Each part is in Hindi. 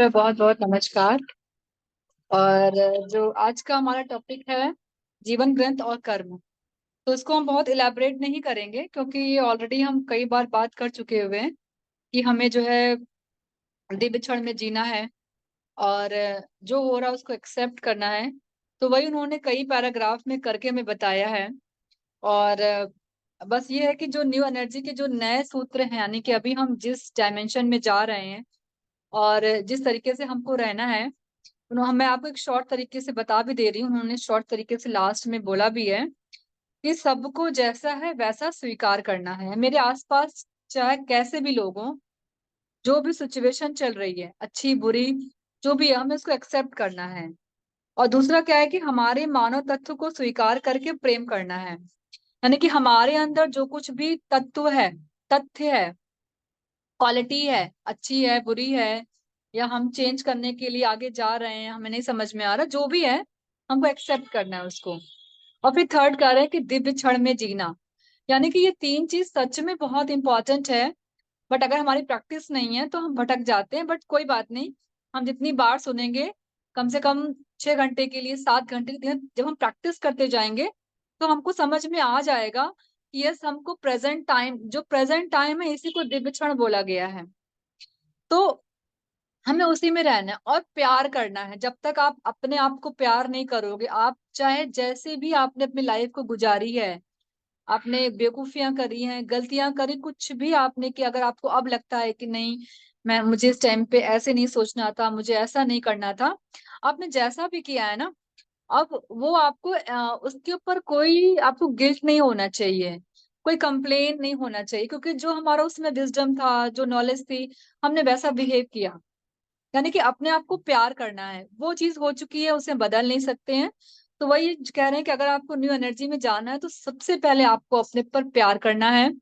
बहुत बहुत नमस्कार। और जो आज का हमारा टॉपिक है जीवन ग्रंथ और कर्म। तो इसको हम बहुत इलेबोरेट नहीं करेंगे क्योंकि ये ऑलरेडी हम कई बार बात कर चुके हुए हैं कि हमें जो है दिव्य क्षण में जीना है और जो हो रहा है उसको एक्सेप्ट करना है। तो वही उन्होंने कई पैराग्राफ में करके हमें बताया है। और बस ये है कि जो न्यू एनर्जी के जो नए सूत्र हैं, यानी कि अभी हम जिस डायमेंशन में जा रहे हैं और जिस तरीके से हमको रहना है, मैं आपको एक शॉर्ट तरीके से बता भी दे रही हूँ। उन्होंने शॉर्ट तरीके से लास्ट में बोला भी है कि सबको जैसा है वैसा स्वीकार करना है। मेरे आसपास चाहे कैसे भी लोग हों, जो भी सिचुएशन चल रही है, अच्छी बुरी जो भी है, हमें उसको एक्सेप्ट करना है। और दूसरा क्या है कि हमारे मानव तत्व को स्वीकार करके प्रेम करना है। यानी कि हमारे अंदर जो कुछ भी तत्व है, तथ्य है, क्वालिटी है, अच्छी है बुरी है, या हम चेंज करने के लिए आगे जा रहे हैं, हमें नहीं समझ में आ रहा, जो भी है हमको एक्सेप्ट करना है उसको। और फिर थर्ड कह रहे हैं कि दिव्य क्षण में जीना। यानी कि ये तीन चीज सच में बहुत इंपॉर्टेंट है। बट अगर हमारी प्रैक्टिस नहीं है तो हम भटक जाते हैं। बट कोई बात नहीं, हम जितनी बार सुनेंगे, कम से कम 6 घंटे के लिए, 7 घंटे के लिए जब हम प्रैक्टिस करते जाएंगे तो हमको समझ में आ जाएगा कि यस, हमको प्रेजेंट टाइम, जो प्रेजेंट टाइम है, इसी को दिव्य क्षण बोला गया है। तो हमें उसी में रहना है और प्यार करना है। जब तक आप अपने आप को प्यार नहीं करोगे, आप चाहे जैसे भी आपने अपनी लाइफ को गुजारी है, आपने बेवकूफियां करी हैं, गलतियां करी, कुछ भी आपने कि अगर आपको अब लगता है कि नहीं, मुझे इस टाइम पे ऐसे नहीं सोचना था, मुझे ऐसा नहीं करना था, आपने जैसा भी किया है ना, अब वो आपको उसके ऊपर कोई आपको गिल्ट नहीं होना चाहिए, कोई कंप्लेन नहीं होना चाहिए, क्योंकि जो हमारा उसमें विजडम था, जो नॉलेज थी, हमने वैसा बिहेव किया। यानी कि अपने आप को प्यार करना है, वो चीज हो चुकी है, उसे बदल नहीं सकते हैं। तो वही कह रहे हैं कि अगर आपको न्यू एनर्जी में जाना है तो सबसे पहले आपको अपने पर प्यार करना है।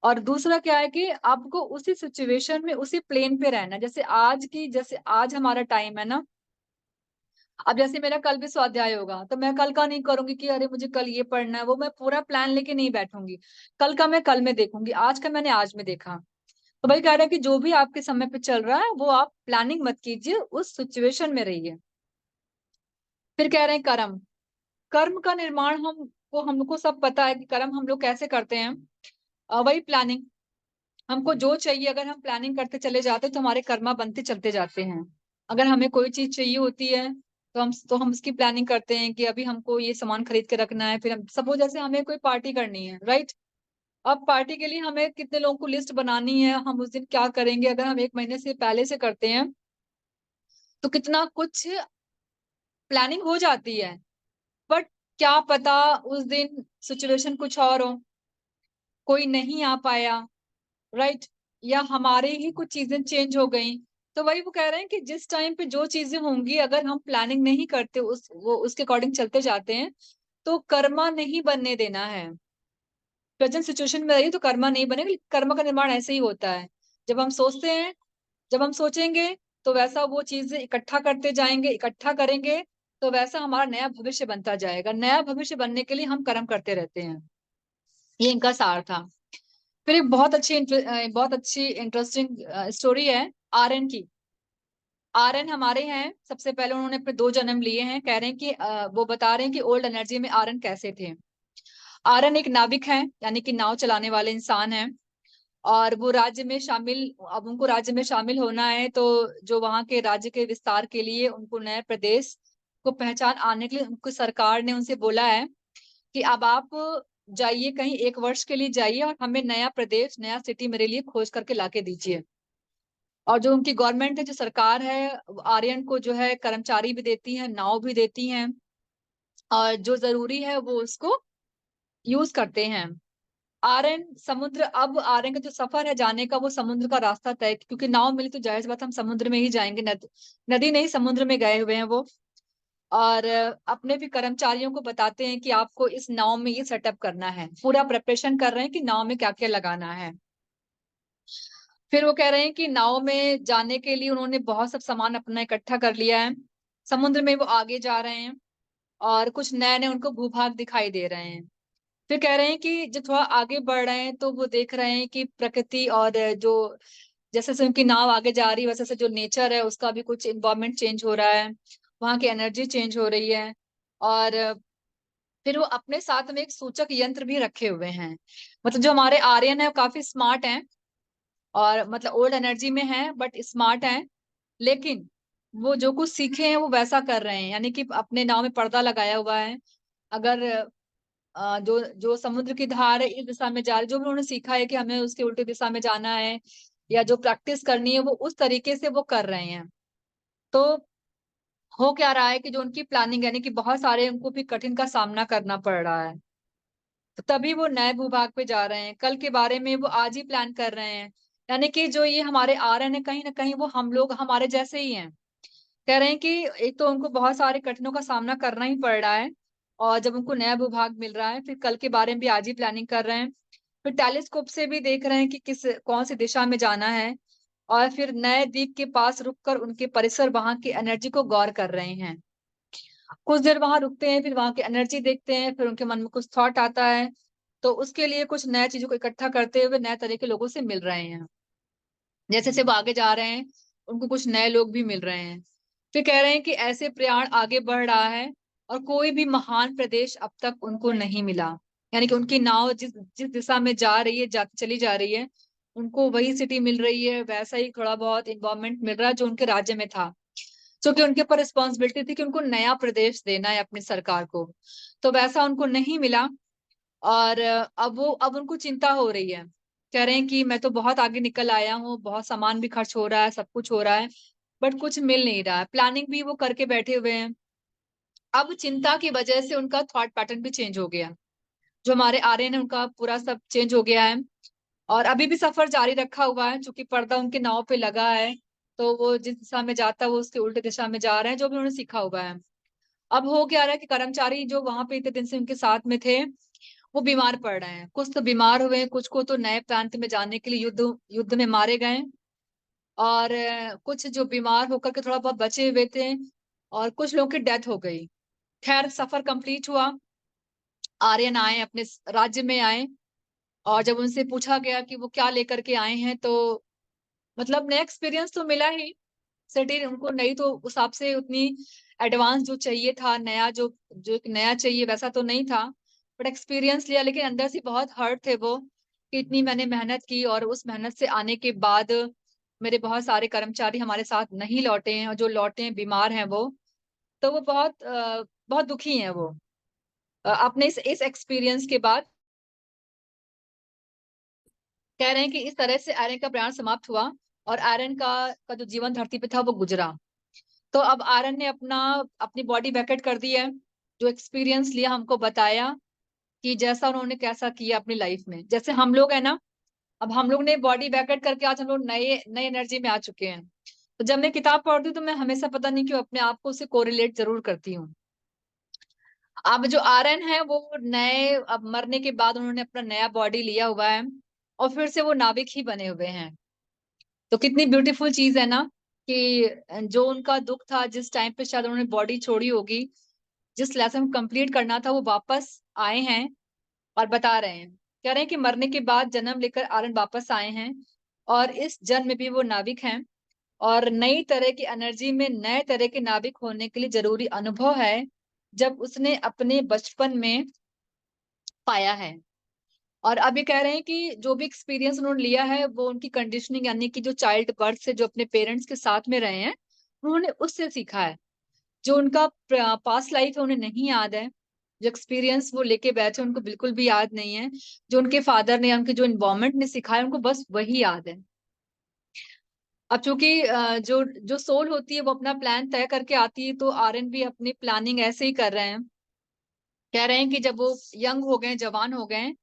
और दूसरा क्या है कि आपको उसी सिचुएशन में, उसी प्लेन पे रहना है। जैसे आज हमारा टाइम है ना, अब जैसे मेरा कल भी स्वाध्याय होगा तो मैं कल का नहीं करूंगी कि अरे मुझे कल ये पढ़ना है, वो मैं पूरा प्लान लेके नहीं बैठूंगी। कल का मैं कल में देखूंगी, आज का मैंने आज में देखा। तो भाई कह रहा है कि जो भी आपके समय पे चल रहा है वो आप प्लानिंग मत कीजिए, उस सिचुएशन में रहिए। फिर कह रहे हैं कर्म। कर्म का निर्माण हमको सब पता है कि कर्म हम लोग कैसे करते हैं। वही प्लानिंग, हमको जो चाहिए अगर हम प्लानिंग करते चले जाते हैं तो हमारे कर्मा बनते चलते जाते हैं। अगर हमें कोई चीज चाहिए होती है तो हम उसकी प्लानिंग करते हैं कि अभी हमको ये सामान खरीद के रखना है। फिर हम सपोज जैसे हमें कोई पार्टी करनी है, राइट। अब पार्टी के लिए हमें कितने लोगों को लिस्ट बनानी है, हम उस दिन क्या करेंगे, अगर हम 1 महीने से पहले से करते हैं तो कितना कुछ प्लानिंग हो जाती है। बट क्या पता उस दिन सिचुएशन कुछ और हो, कोई नहीं आ पाया, राइट, या हमारे ही कुछ चीजें चेंज हो गई। तो वही वो कह रहे हैं कि जिस टाइम पे जो चीजें होंगी, अगर हम प्लानिंग नहीं करते, उसके अकॉर्डिंग चलते जाते हैं, तो कर्मा नहीं बनने देना है। प्रेजेंट सिचुएशन में रहिए तो कर्मा नहीं बनेगा, लेकिन कर्मा का निर्माण ऐसे ही होता है। जब हम सोचते हैं, जब हम सोचेंगे तो वैसा वो चीजें इकट्ठा करते जाएंगे, इकट्ठा करेंगे तो वैसा हमारा नया भविष्य बनता जाएगा। नया भविष्य बनने के लिए हम कर्म करते रहते हैं। ये इनका सार था। फिर एक बहुत अच्छी इंटरेस्टिंग स्टोरी है आर्यन की। आर्यन हमारे हैं, सबसे पहले उन्होंने अपने 2 जन्म लिए हैं। कह रहे हैं कि वो बता रहे हैं कि ओल्ड एनर्जी में आर्यन कैसे थे। आर्यन एक नाविक है, यानी कि नाव चलाने वाले इंसान है। और वो राज्य में शामिल, अब उनको राज्य में शामिल होना है, तो जो वहां के राज्य के विस्तार के लिए उनको नए प्रदेश को पहचान आने के लिए उनको सरकार ने उनसे बोला है कि अब आप जाइए, कहीं 1 वर्ष के लिए जाइए और हमें नया प्रदेश, नया सिटी मेरे लिए खोज करके लाके दीजिए। और जो उनकी गवर्नमेंट है, जो सरकार है, आर्यन को जो है कर्मचारी भी देती है, नाव भी देती है, और जो जरूरी है वो उसको यूज करते हैं। आर्यन समुद्र, अब आर्यन का जो सफर है जाने का, वो समुद्र का रास्ता तय, क्योंकि नाव मिली तो जाहिर सी बात हम समुद्र में ही जाएंगे, नदी नहीं, समुद्र में गए हुए हैं वो। और अपने भी कर्मचारियों को बताते हैं कि आपको इस नाव में ये सेटअप करना है, पूरा प्रिपरेशन कर रहे हैं कि नाव में क्या क्या लगाना है। फिर वो कह रहे हैं कि नाव में जाने के लिए उन्होंने बहुत सब सामान अपना इकट्ठा कर लिया है। समुद्र में वो आगे जा रहे हैं और कुछ नए नए उनको भूभाग दिखाई दे रहे हैं। फिर कह रहे हैं कि जब थोड़ा आगे बढ़ रहे हैं तो वो देख रहे हैं कि प्रकृति और जो जैसे जैसे उनकी नाव आगे जा रही है वैसे वैसे जो नेचर है उसका भी कुछ इन्वायरमेंट चेंज हो रहा है, वहां की एनर्जी चेंज हो रही है। और फिर वो अपने साथ में एक सूचक यंत्र भी रखे हुए हैं। मतलब जो हमारे आर्यन है वो काफी स्मार्ट हैं, और मतलब ओल्ड एनर्जी में है बट स्मार्ट हैं, लेकिन वो जो कुछ सीखे हैं वो वैसा कर रहे हैं, यानी कि अपने नाव में पर्दा लगाया हुआ है। अगर जो जो समुद्र की धार है इस दिशा में जा रही, जो भी उन्होंने सीखा है कि हमें उसके उल्टी दिशा में जाना है, या जो प्रैक्टिस करनी है वो उस तरीके से वो कर रहे हैं। तो हो क्या रहा है कि जो उनकी प्लानिंग, यानी कि बहुत सारे उनको भी कठिन का सामना करना पड़ रहा है, तो तभी वो नए भूभाग पे जा रहे हैं। कल के बारे में वो आज ही प्लान कर रहे हैं। यानी कि जो ये हमारे आ रहे हैं कहीं ना कहीं वो हम लोग हमारे जैसे ही हैं। कह रहे हैं कि एक तो उनको बहुत सारे कठिनों का सामना करना ही पड़ रहा है, और जब उनको नया भूभाग मिल रहा है फिर कल के बारे में भी आज ही प्लानिंग कर रहे हैं। फिर टेलीस्कोप से भी देख रहे हैं कि किस कौन सी दिशा में जाना है, और फिर नए द्वीप के पास रुककर उनके परिसर वहां की एनर्जी को गौर कर रहे हैं। कुछ देर वहां रुकते हैं, फिर वहां की एनर्जी देखते हैं, फिर उनके मन में कुछ थॉट आता है, तो उसके लिए कुछ नए चीजों को इकट्ठा करते हुए नए तरह के लोगों से मिल रहे हैं। जैसे जैसे वो आगे जा रहे हैं उनको कुछ नए लोग भी मिल रहे हैं। फिर कह रहे हैं कि ऐसे प्रयाण आगे बढ़ रहा है, और कोई भी महान प्रदेश अब तक उनको नहीं मिला। यानी कि उनकी नाव जिस जिस दिशा में जा रही है, चली जा रही है, उनको वही सिटी मिल रही है, वैसा ही थोड़ा बहुत इन्वायरमेंट मिल रहा है जो उनके राज्य में था। जो कि उनके ऊपर रिस्पॉन्सिबिलिटी थी कि उनको नया प्रदेश देना है अपनी सरकार को, तो वैसा उनको नहीं मिला। और अब उनको चिंता हो रही है। कह रहे हैं कि मैं तो बहुत आगे निकल आया हूँ, बहुत सामान भी खर्च हो रहा है, सब कुछ हो रहा है, बट कुछ मिल नहीं रहा है। प्लानिंग भी वो करके बैठे हुए हैं। अब चिंता की वजह से उनका थॉट पैटर्न भी चेंज हो गया। जो हमारे आर्यन है उनका पूरा सब चेंज हो गया है, और अभी भी सफर जारी रखा हुआ है, क्योंकि पर्दा उनके नाव पे लगा है। तो वो जिस दिशा में जाता है वो उसके उल्टे दिशा में जा रहे हैं, जो भी उन्होंने सीखा हुआ है। अब हो क्या रहा है कि कर्मचारी जो वहां पे इतने दिन से उनके साथ में थे वो बीमार पड़ रहे हैं। कुछ तो बीमार हुए हैं, कुछ को तो नए प्रांत में जाने के लिए युद्ध युद्ध में मारे गए, और कुछ जो बीमार होकर के थोड़ा बहुत बचे हुए थे, और कुछ लोगों की डेथ हो गई। खैर सफर कंप्लीट हुआ। आर्यन आए, अपने राज्य में आए, और जब उनसे पूछा गया कि वो क्या लेकर के आए हैं, तो मतलब नया एक्सपीरियंस तो मिला ही। सिटी उनको नई, तो उस हिसाब से उतनी एडवांस जो चाहिए था, नया जो जो एक नया चाहिए वैसा तो नहीं था, बट एक्सपीरियंस लिया। लेकिन अंदर से बहुत हर्ट थे वो, कि इतनी मैंने मेहनत की और उस मेहनत से आने के बाद मेरे बहुत सारे कर्मचारी हमारे साथ नहीं लौटे हैं, और जो लौटे हैं बीमार हैं वो। तो वो बहुत दुखी हैं वो अपने इस एक्सपीरियंस के बाद। कह रहे हैं कि इस तरह से आयरन का प्रयाण समाप्त हुआ, और आयरन का जो जीवन धरती पे था वो गुजरा। तो अब आरन ने अपनी बॉडी वैकेट कर दी है। जो एक्सपीरियंस लिया हमको बताया कि जैसा उन्होंने कैसा किया अपनी लाइफ में, जैसे हम लोग है ना, अब हम लोग ने बॉडी वैकेट करके आज हम लोग नए नए एनर्जी में आ चुके हैं। तो जब मैं किताब पढ़ती हूँ तो मैं हमेशा पता नहीं क्यों अपने आप को उससे कोरिलेट जरूर करती हूँ। अब जो आरएन है वो नए, अब मरने के बाद उन्होंने अपना नया बॉडी लिया हुआ है, और फिर से वो नाविक ही बने हुए हैं। तो कितनी ब्यूटीफुल चीज है ना, कि जो उनका दुख था, जिस टाइम पे शायद उन्होंने बॉडी छोड़ी होगी, जिस लेसन कंप्लीट करना था, वो वापस आए हैं और बता रहे हैं। कह रहे हैं कि मरने के बाद जन्म लेकर आर्यन वापस आए हैं, और इस जन्म में भी वो नाविक हैं। और नई तरह की एनर्जी में नए तरह के नाविक होने के लिए जरूरी अनुभव है, जब उसने अपने बचपन में पाया है। और अब ये कह रहे हैं कि जो भी एक्सपीरियंस उन्होंने लिया है वो उनकी कंडीशनिंग, यानी कि जो चाइल्ड बर्थ से जो अपने पेरेंट्स के साथ में रहे हैं उन्होंने उससे सीखा है। जो उनका पास्ट लाइफ है उन्हें नहीं याद है, जो एक्सपीरियंस वो लेके बैठे उनको बिल्कुल भी याद नहीं है। जो उनके फादर ने या उनके जो इन्वायरमेंट ने सिखाया उनको बस वही याद है। अब चूंकि जो जो सोल होती है वो अपना प्लान तय करके आती है, तो आर्यन भी अपनी प्लानिंग ऐसे ही कर रहे हैं। कह रहे हैं कि जब वो यंग हो गए, जवान हो गए,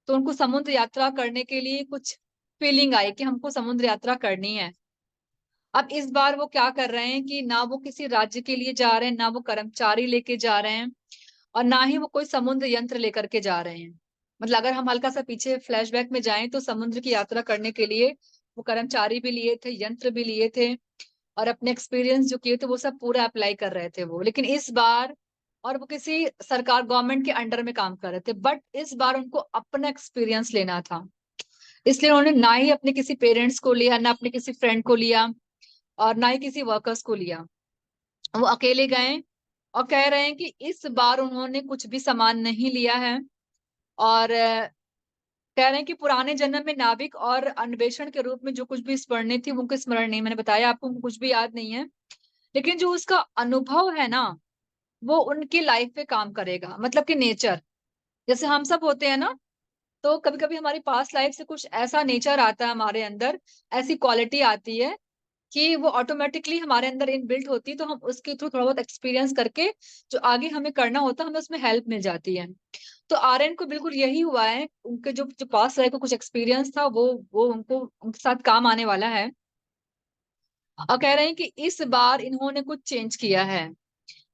तो उनको समुद्र यात्रा करने के लिए कुछ फीलिंग आई कि हमको समुद्र यात्रा करनी है। अब इस बार वो क्या कर रहे हैं कि ना वो किसी राज्य के लिए जा रहे हैं, ना वो कर्मचारी लेके जा रहे हैं, और ना ही वो कोई समुद्र यंत्र लेकर के जा रहे हैं। मतलब अगर हम हल्का सा पीछे फ्लैशबैक में जाएं तो समुद्र की यात्रा करने के लिए वो कर्मचारी भी लिए थे, यंत्र भी लिए थे, और अपने एक्सपीरियंस जो किए थे वो सब पूरा अप्लाई कर रहे थे वो। लेकिन इस बार, और वो किसी सरकार गवर्नमेंट के अंडर में काम कर रहे थे, बट इस बार उनको अपना एक्सपीरियंस लेना था। इसलिए उन्होंने ना ही अपने किसी पेरेंट्स को लिया, ना अपने किसी फ्रेंड को लिया, और ना ही किसी वर्कर्स को लिया। वो अकेले गए और कह रहे हैं कि इस बार उन्होंने कुछ भी सामान नहीं लिया है। और कह रहे हैं कि पुराने जन्म में नाविक और अन्वेषण के रूप में जो कुछ भी स्मरणीय थी वो उनको स्मरण नहीं, मैंने बताया आपको, उनको कुछ भी याद नहीं है। लेकिन जो उसका अनुभव है ना, वो उनकी लाइफ पे काम करेगा। मतलब कि नेचर, जैसे हम सब होते हैं ना, तो कभी कभी हमारी पास्ट लाइफ से कुछ ऐसा नेचर आता है हमारे अंदर, ऐसी क्वालिटी आती है कि वो ऑटोमेटिकली हमारे अंदर इनबिल्ट होती है, तो हम उसके थ्रू थोड़ा बहुत एक्सपीरियंस करके जो आगे हमें करना होता है, हमें उसमें हेल्प मिल जाती है। तो आर्यन को बिल्कुल यही हुआ है, उनके जो जो पास्ट लाइफ का कुछ एक्सपीरियंस था वो उनको उनके साथ काम आने वाला है। और कह रहे हैं कि इस बार इन्होंने कुछ चेंज किया है।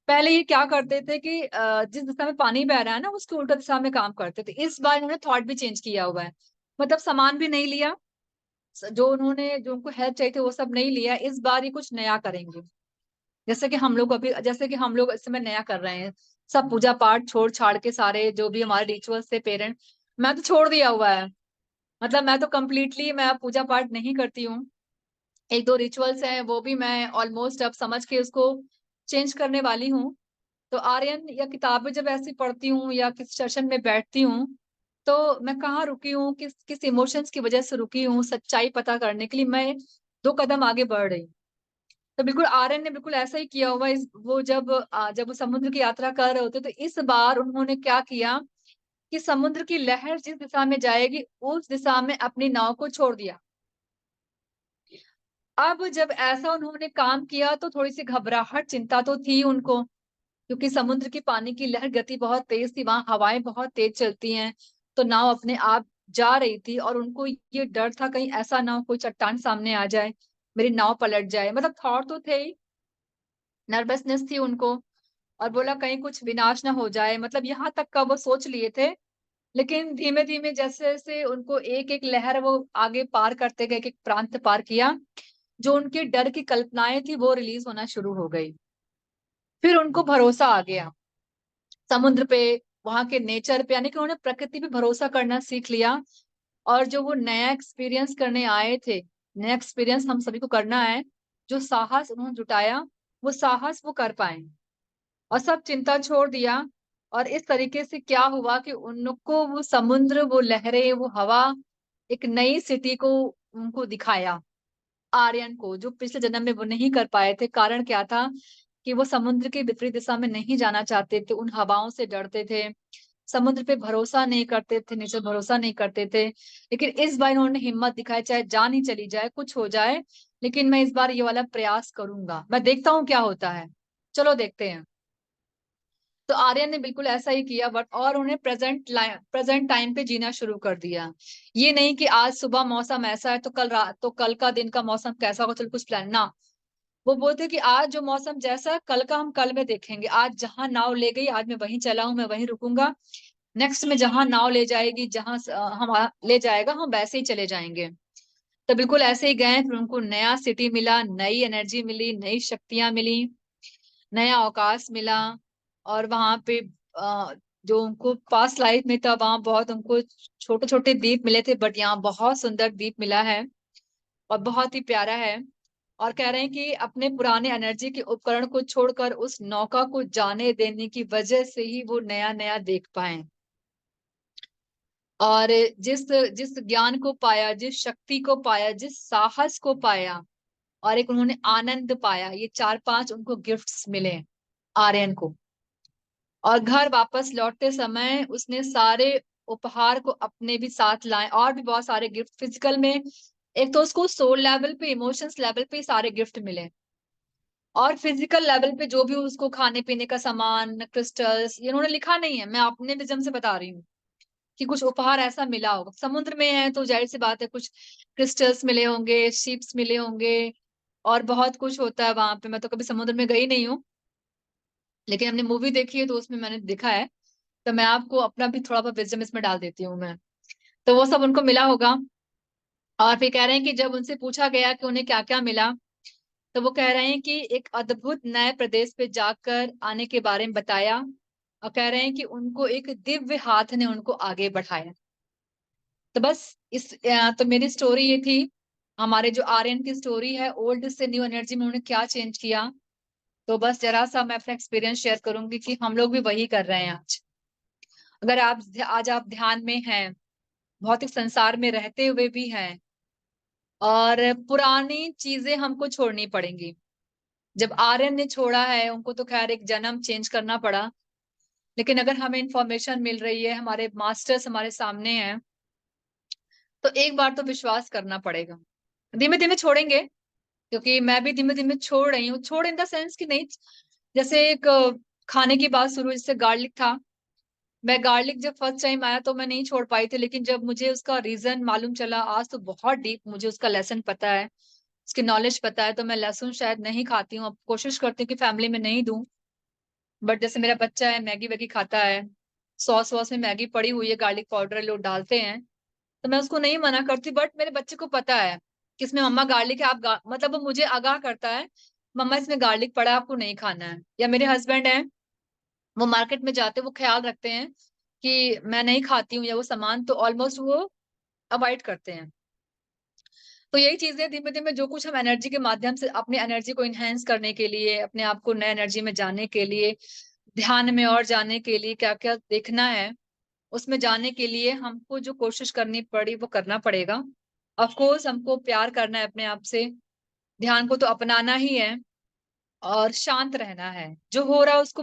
पहले ये क्या करते थे कि जिस दिशा में पानी बह रहा है ना, उसके उल्टा दिशा में काम करते थे। इस बार इन्होंने थॉट भी चेंज किया हुआ है। मतलब सामान भी नहीं लिया, जो उनको हेल्प चाहिए थी वो सब नहीं लिया। इस बार ये कुछ नया करेंगे। जैसे कि हम लोग इस समय नया कर रहे हैं, सब पूजा पाठ छोड़ छाड़ के, सारे जो भी हमारे रिचुअल्स थे पेरेंट, मैं तो छोड़ दिया हुआ है। मतलब मैं तो कम्प्लीटली मैं पूजा पाठ नहीं करती हूँ। एक दो रिचुअल्स हैं वो भी मैं ऑलमोस्ट अब समझ के उसको चेंज करने वाली हूँ। तो आर्यन या किताबें जब ऐसी पढ़ती हूँ या किस सेशन में बैठती हूँ, तो मैं कहाँ रुकी हूँ, किस किस इमोशंस की वजह से रुकी हूँ, सच्चाई पता करने के लिए मैं दो कदम आगे बढ़ रही हूँ। तो बिल्कुल आर्यन ने बिल्कुल ऐसा ही किया हुआ है। वो जब वो समुद्र की यात्रा कर रहे होते, तो इस बार उन्होंने क्या किया कि समुद्र की लहर जिस दिशा में जाएगी उस दिशा में अपनी नाव को छोड़ दिया। अब जब ऐसा उन्होंने काम किया तो थोड़ी सी घबराहट, चिंता तो थी उनको, क्योंकि समुद्र की पानी की लहर गति बहुत तेज थी, वहां हवाएं बहुत तेज चलती हैं। तो नाव अपने आप जा रही थी और उनको ये डर था कहीं ऐसा ना हो कोई चट्टान सामने आ जाए, मेरी नाव पलट जाए। मतलब थॉट तो थे ही, नर्वसनेस थी उनको, और बोला कहीं कुछ विनाश ना हो जाए, मतलब यहाँ तक का वो सोच लिए थे। लेकिन धीमे धीमे जैसे जैसे उनको एक एक लहर वो आगे पार करते गए, एक एक प्रांत पार किया, जो उनके डर की कल्पनाएं थी वो रिलीज होना शुरू हो गई। फिर उनको भरोसा आ गया समुद्र पे, वहां के नेचर पे, यानी कि उन्होंने प्रकृति पे भरोसा करना सीख लिया। और जो वो नया एक्सपीरियंस करने आए थे, नया एक्सपीरियंस हम सभी को करना है, जो साहस उन्होंने जुटाया, वो साहस वो कर पाए और सब चिंता छोड़ दिया। और इस तरीके से क्या हुआ कि उनको वो समुद्र, वो लहरें, वो हवा, एक नई सिटी को उनको दिखाया। आर्यन को, जो पिछले जन्म में वो नहीं कर पाए थे। कारण क्या था कि वो समुद्र के विपरीत दिशा में नहीं जाना चाहते थे, उन हवाओं से डरते थे, समुद्र पे भरोसा नहीं करते थे, नीचे भरोसा नहीं करते थे। लेकिन इस बार उन्होंने हिम्मत दिखाई, चाहे जान ही चली जाए, कुछ हो जाए, लेकिन मैं इस बार ये वाला प्रयास करूंगा, मैं देखता हूँ क्या होता है, चलो देखते हैं। तो आर्यन ने बिल्कुल ऐसा ही किया, बट और उन्हें प्रेजेंट टाइम पे जीना शुरू कर दिया। ये नहीं कि आज सुबह मौसम ऐसा है तो कल रात, तो कल का दिन का मौसम कैसा होगा, चलो कुछ प्लान ना। वो बोलते कि आज जो मौसम जैसा है, कल का हम कल में देखेंगे। आज जहां नाव ले गई, आज मैं वहीं चला हूं, मैं वहीं रुकूंगा। नेक्स्ट में जहां नाव ले जाएगी, जहां हम ले जाएगा, हम वैसे ही चले जाएंगे। तो बिल्कुल ऐसे ही गए, फिर उनको नया सिटी मिला, नई एनर्जी मिली, नई शक्तियां मिली, नया अवकाश मिला। और वहां पे जो उनको पास्ट लाइफ में था, वहां बहुत उनको छोटे छोटे द्वीप मिले थे, बट यहाँ बहुत सुंदर द्वीप मिला है और बहुत ही प्यारा है। और कह रहे हैं कि अपने पुराने एनर्जी के उपकरण को छोड़कर उस नौका को जाने देने की वजह से ही वो नया नया देख पाए। और जिस जिस ज्ञान को पाया, जिस शक्ति को पाया, जिस साहस को पाया, और एक उन्होंने आनंद पाया, ये चार पांच उनको गिफ्ट्स मिले आर्यन को। और घर वापस लौटते समय उसने सारे उपहार को अपने भी साथ लाए, और भी बहुत सारे गिफ्ट फिजिकल में। एक तो उसको सोल लेवल पे, इमोशंस लेवल पे सारे गिफ्ट मिले, और फिजिकल लेवल पे जो भी उसको खाने पीने का सामान, क्रिस्टल्स, ये उन्होंने लिखा नहीं है, मैं अपने विजन से बता रही हूँ कि कुछ उपहार ऐसा मिला होगा। समुद्र में है तो जाहिर सी बात है कुछ क्रिस्टल्स मिले होंगे, शिप्स मिले होंगे, और बहुत कुछ होता है वहां पे। मैं तो कभी समुद्र में गई नहीं हूँ, लेकिन हमने मूवी देखी है तो उसमें मैंने देखा है। तो मैं आपको अपना भी थोड़ा बहुत विजडम इसमें डाल देती हूँ मैं। तो वो सब उनको मिला होगा। और फिर कह रहे हैं कि जब उनसे पूछा गया कि उन्हें क्या क्या मिला, तो वो कह रहे हैं कि एक अद्भुत नए प्रदेश पे जाकर आने के बारे में बताया। और कह रहे हैं कि उनको एक दिव्य हाथ ने उनको आगे बढ़ाया। तो बस तो मेरी स्टोरी ये थी, हमारे जो आर्यन की स्टोरी है, ओल्ड से न्यू एनर्जी में उन्होंने क्या चेंज किया। तो बस जरा सा मैं अपना एक्सपीरियंस शेयर करूंगी कि हम लोग भी वही कर रहे हैं आज। अगर आज आप ध्यान में हैं, भौतिक संसार में रहते हुए भी हैं, और पुरानी चीजें हमको छोड़नी पड़ेंगी। जब आर्यन ने छोड़ा है, उनको तो खैर एक जन्म चेंज करना पड़ा, लेकिन अगर हमें इंफॉर्मेशन मिल रही है, हमारे मास्टर्स हमारे सामने हैं, तो एक बार तो विश्वास करना पड़ेगा। धीमे धीमे छोड़ेंगे, क्योंकि मैं भी धीमे धीमे छोड़ रही हूँ। छोड़ इन द सेंस कि नहीं, जैसे एक खाने की बात शुरू, जैसे गार्लिक था। मैं गार्लिक जब फर्स्ट टाइम आया तो मैं नहीं छोड़ पाई थी, लेकिन जब मुझे उसका रीजन मालूम चला, आज तो बहुत डीप मुझे उसका लेसन पता है, उसकी नॉलेज पता है, तो मैं लहसुन शायद नहीं खाती हूँ। अब कोशिश करती हूँ कि फैमिली में नहीं दूं। बट जैसे मेरा बच्चा है, मैगी वैगी खाता है, सॉस वॉस में मैगी पड़ी हुई है, गार्लिक पाउडर लोग डालते हैं, तो मैं उसको नहीं मना करती। बट मेरे बच्चे को पता है कि इसमें मम्मा गार्लिक है, मतलब वो मुझे आगाह करता है, मम्मा इसमें गार्लिक पड़ा है, आपको नहीं खाना है। या मेरे हस्बैंड है, वो मार्केट में जाते वो ख्याल रखते हैं कि मैं नहीं खाती हूँ या वो सामान, तो ऑलमोस्ट वो अवॉइड करते हैं। तो यही चीजें धीमे धीमे, जो कुछ हम एनर्जी के माध्यम से अपनी एनर्जी को इनहेंस करने के लिए, अपने आप को नए एनर्जी में जाने के लिए, ध्यान में और जाने के लिए, क्या क्या देखना है, उसमें जाने के लिए हमको जो कोशिश करनी पड़ी वो करना पड़ेगा। ऑफ कोर्स हमको प्यार करना है अपने आप से, ध्यान को तो अपनाना ही है, और शांत रहना है। जो हो रहा है उसको